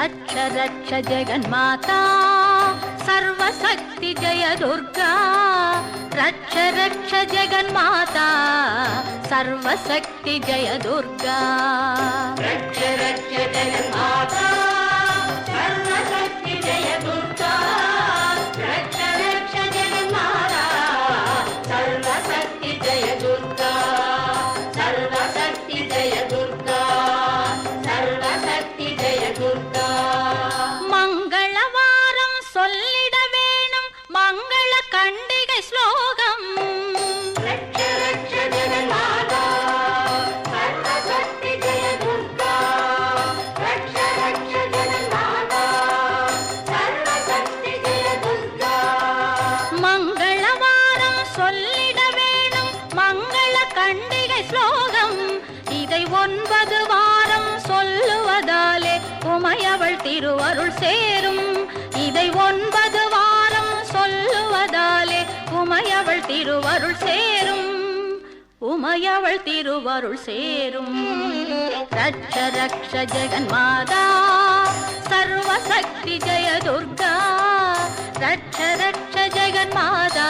रक्ष रक्ष जगन्माता सर्वशक्ति जय दुर्गा रक्ष रक्ष जगन्माता सर्वशक्ति जय दुर्गा रक्ष रक्ष जगन्माता सर्वशक्ति जय दुर्गा रक्ष रक्ष जगन्माता सर्वशक्ति जय दुर्गा सर्वशक्ति जय दुर्गा सर्वशक्ति जय दुर्गा मंगलवारम சொல்லிட வேணும் மங்கள கண்டிகை ஸ்லோகம் ரக்ஷ ரக்ஷ ஜெகன்மாதா சர்வசக்தி ஜெய துர்கா ரக்ஷ ரக்ஷ ஜெகன்மாதா சர்வசக்தி ஜெய துர்கா மங்களவாரம் சொல்லிட வேணும் மங்கள கண்டிகை ஸ்லோகம் இதை 9 வாரம் சொல்லுவதாலே உமையவள் திருவருள் சேரும் இதை 9 வாரம் சொல்லுவதாலே உமையவள் திருவருள் சேரும் உமையவள் திருவருள் சேரும் ரக்ஷ ரக்ஷ ஜெகன்மாதா சர்வசக்தி ஜெய துர்கா ரக்ஷ ரக்ஷ ஜெகன்மாதா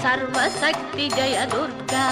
சர்வசக்தி ஜெய துர்கா